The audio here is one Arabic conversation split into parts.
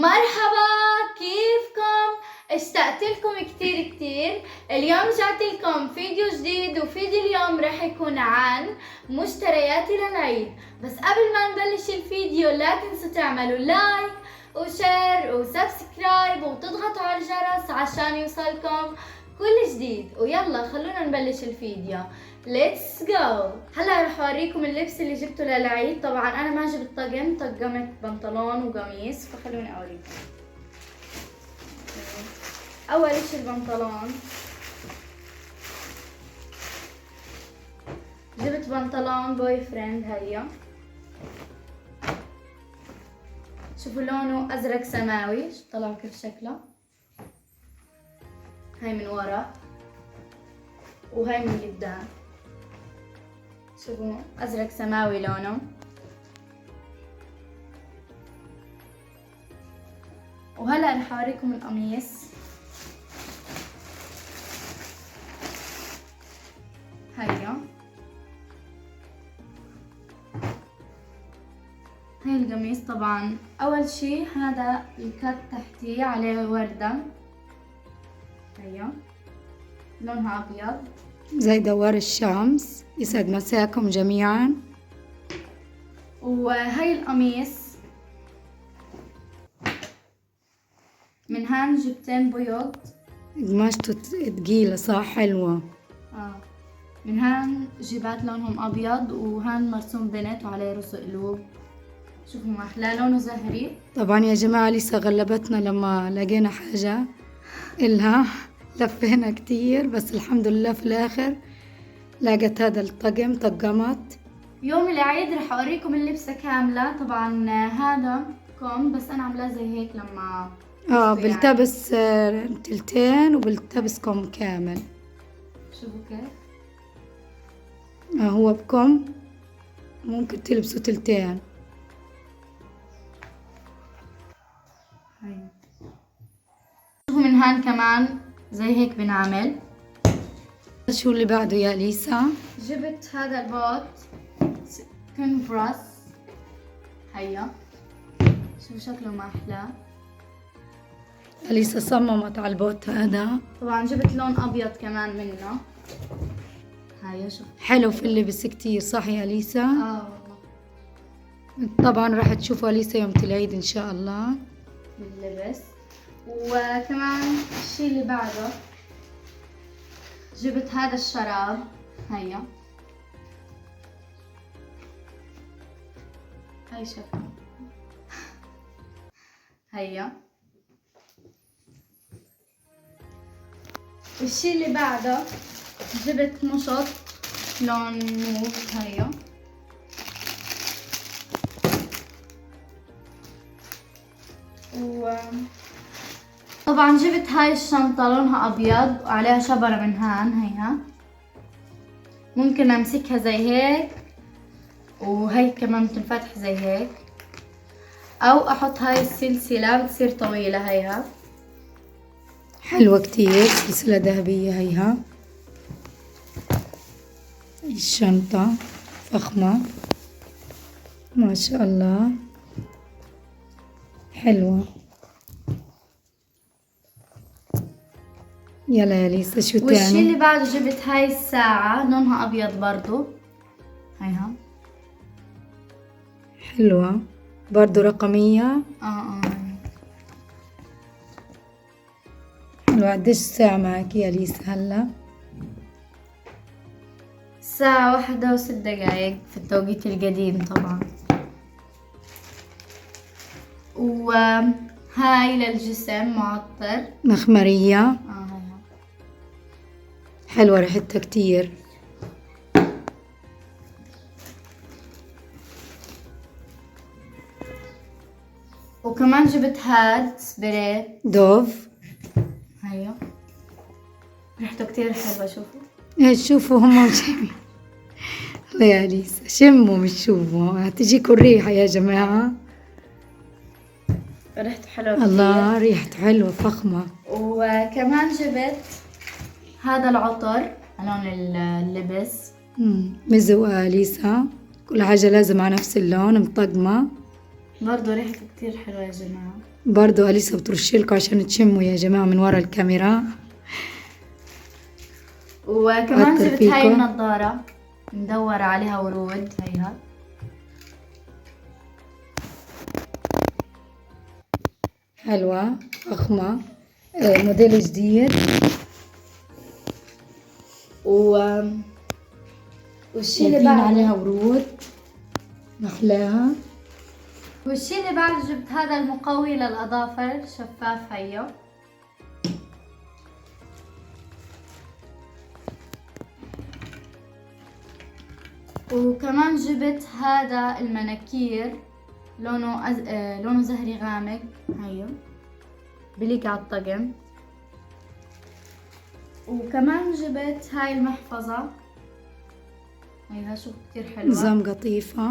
مرحبا، كيفكم؟ اشتقت لكم كتير. اليوم جعت لكم فيديو جديد، وفيديو اليوم رح يكون عن مشترياتي للعيد. بس قبل ما نبلش الفيديو لا تنسوا تعملوا لايك وشير وسبسكرايب وتضغطوا على الجرس عشان يوصلكم كل جديد. ويلا خلونا نبلش الفيديو. ليتس جو. هلا رح اوريكم اللبس اللي جبته للعيد. طبعا انا ما جبت طقم، طقمت بنطلون وقميص، فخلوني اوريكم. اول اشي البنطلون. جبت بنطلون بوي فريند. هيا شوفوا لونه ازرق سماوي، طلعوا كيف شكله. هاي من ورا وهاي من قدام. شوفوا ازرق سماوي لونه. وهلا رح اوريكم القميص. هيا هاي القميص. طبعا اول شي هذا الكات تحتيه عليه وردة. هيا لونها ابيض زي دوار الشمس. يسعد مساكم جميعا. وهي القميص من هان جبتين بيض. قماشته تقيلة صح، حلوة. من هان جيبات لونهم ابيض، وهان مرسوم بنت وعليه رسق قلوب. شوفوا ما احلى، لونه زهري. طبعا يا جماعة لسه غلبتنا لما لقينا حاجة إلها. لفينا كتير بس الحمد لله في الآخر لقت هذا الطقم، طقمت. يوم العيد رح اوريكم اللبسة كاملة. طبعا هذا كم، بس انا عاملاه زي هيك لما بلتبس تلتين وبلتبس كم كامل. شوفوا كيف. هو بكم ممكن تلبسوا تلتين. شوفوا من هان كمان زي هيك بنعمل. شو اللي بعده يا ليسا؟ جبت هذا البوت كونفرس. هيا شوفوا شكله ما احلى. ليسا صممت على البوت هذا. طبعا جبت لون ابيض كمان منه. هيا شوف حلو في اللبس كتير، صح يا ليسا؟ والله. طبعا راح تشوفوا ليسا يوم العيد ان شاء الله باللبس. وكمان الشي اللي بعده جبت هذا الشراب. هيا هاي شكله. هيا الشي اللي بعده جبت مشط لون موف. هيا طبعا جبت هاي الشنطة لونها ابيض وعليها شبرة من هان. هيها ممكن امسكها زي هيك، وهي كمان بتنفتح زي هيك، او احط هاي السلسلة بتصير طويلة. هيها حلوة كتير، سلسلة ذهبية. هيها الشنطة فخمة ما شاء الله، حلوة. يلا يا ليسا شو تاني؟ والشي اللي بعده جبت هاي الساعة لونها ابيض برضو. هيها حلوة برضو رقمية. حلوة. قديش الساعة معك يا ليسا هلا؟ الساعة 1:06 في التوقيت القديم طبعا. وهاي للجسم معطر مخمرية. حلوة ريحتها كتير. وكمان جبت هاد سبراي دوف. هيا ريحته كتير حلوة. شوفوا ايش شوفوا هم شمي. الله يا ليسا شموا مش شوفوا، هتجيكوا الريحة يا جماعة. ريحته حلوة كتير. الله ريحته حلوة فخمة. وكمان جبت هذا العطر لون اللبس. مزوقة ليسا، كل حاجة لازم على نفس اللون، مطقمة. برضو ريحته كتير حلوة يا جماعة. برضو أليسا بترشلكوا عشان تشموا يا جماعة من ورا الكاميرا. وكمان أثر جبت هاي فيكم. النظارة مدورة عليها ورود، هيها حلوة فخمة، موديل جديد. والشي اللي شايفين بعده عليها ورود محلاها. والشي اللي بعده جبت هذا المقوي للأظافر شفاف، هيو وكمان جبت هذا المناكير لونه زهري غامق، هيو بليق على الطقم. وكمان جبت هاي المحفظة، هيها شوف كتير حلوة، نظام قطيفة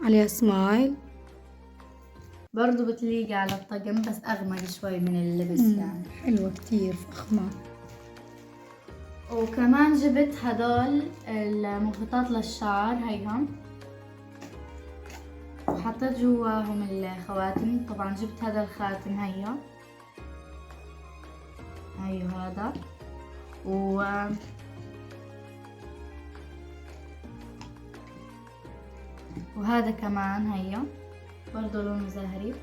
عليها سمايل، برضو بتليق على الطقم بس أغمق شوي من اللبس يعني. حلوة كتير فخمة. وكمان جبت هدول المخططات للشعر، هيهم وحطيت جواهم الخواتم. طبعا جبت هذا الخاتم، هيو هذا وهذا كمان هيو برضو لونه زهري.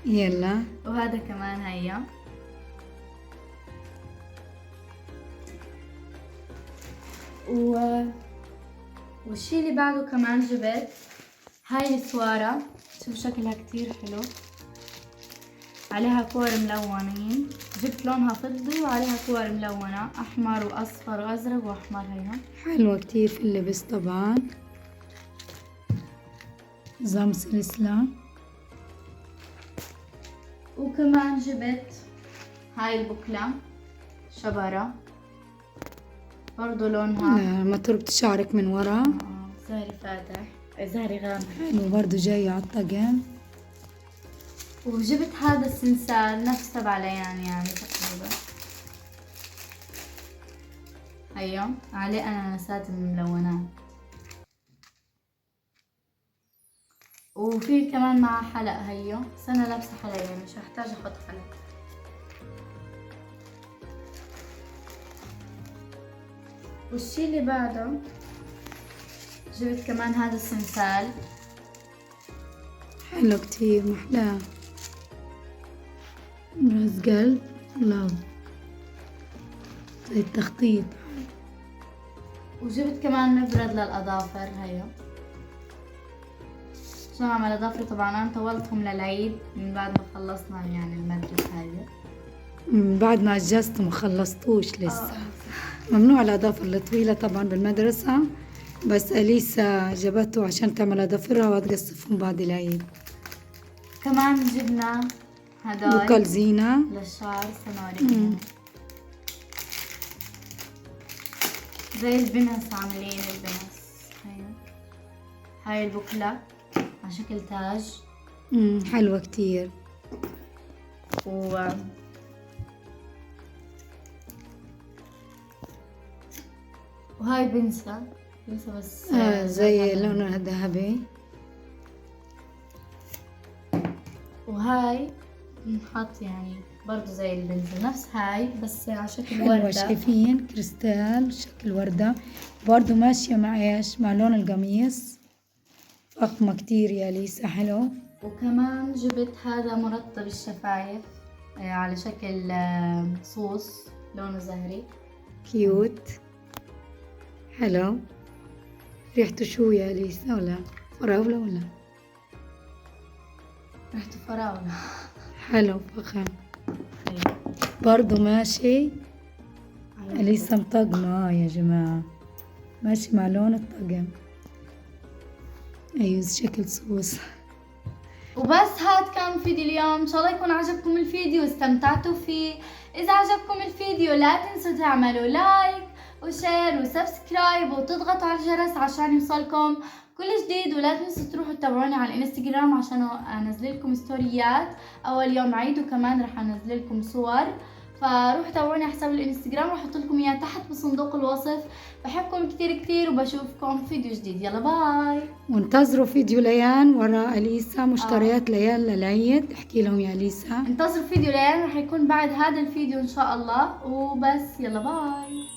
يلا وهذا كمان هيو والشي اللي بعده كمان جبت هاي السوارة، شوف شكلها كتير حلو، عليها كور ملونين، جبت لونها فضي وعليها كور ملونة أحمر وأصفر وأزرق وأحمر، هيها حلوة كتير في اللبس طبعا، نظام سلسلة. وكمان جبت هاي البكلة شبرة، برضو لونها لا ما تربط شعرك من ورا. زهري فاتح، زهري غامق. حلو برضو جاي على الطقم. وجبت هذا السلسال نفس 7 ليان يعني تقريبا، هيو عليه أناناسات ملونات. وفي كمان معه حلق، هيو بس أنا لابسة حلق يعني مش هحتاج أحط حلق. والشي اللي بعده جبت كمان هذا السلسال، حلو كتير محلاه، راس قلب لاف زي التخطيط. وجبت كمان مبرد للأظافر، هيو عشان أعمل أظافري. طبعا أنا طولتهم للعيد من بعد ما خلصنا يعني المدرسة هاي. بعد ما أجازت ما خلصتوش لسه. ممنوع الأظافر الطويلة طبعا بالمدرسة، بس أليسا جابته عشان تعمل أظافرها وتقصفهم بعد العيد. كمان جبنا هدول وكل زينة للشعر سنوري زي البنس، عاملين البنس، هاي البكلة على شكل تاج. حلوة كتير. وهاي بنسة بس زي لونها ذهبي. وهاي نحط يعني برضو زي البنسة نفس هاي بس على شكل حلوة، وردة. شايفين كريستال شكل وردة، برضو ماشية مع ايش، مع لون القميص. فخمة كتير يا ليسا، حلو. وكمان جبت هذا مرطب الشفايف على شكل صوص لونه زهري، كيوت حلو. ريحته شو يا ليسا، ولا فراولة ولا؟ ريحته فراولة. حلو فخم. برضو ماشي أليسا مطقمة يا جماعة، ماشي مع لون الطقم. أيوة شكل صوص. وبس هاد كان فيديو اليوم، ان شاء الله يكون عجبكم الفيديو واستمتعتوا فيه. اذا عجبكم الفيديو لا تنسوا تعملوا لايك وشير وسبسكرايب وتضغطوا على الجرس عشان يوصلكم كل جديد. ولا تنسوا تروحوا تتابعوني على الانستغرام عشان انزل لكم ستوريات اول يوم عيد، وكمان رح انزل لكم صور فروح تابعوني على حساب الانستغرام، راح احط لكم اياه تحت بصندوق الوصف. بحبكم كتير كتير وبشوفكم في فيديو جديد. يلا باي. وانتظروا فيديو ليان وراء أليسا، مشتريات ليان للعيد. احكي لهم يا أليسا. انتظروا فيديو ليان، راح يكون بعد هذا الفيديو ان شاء الله. وبس يلا باي.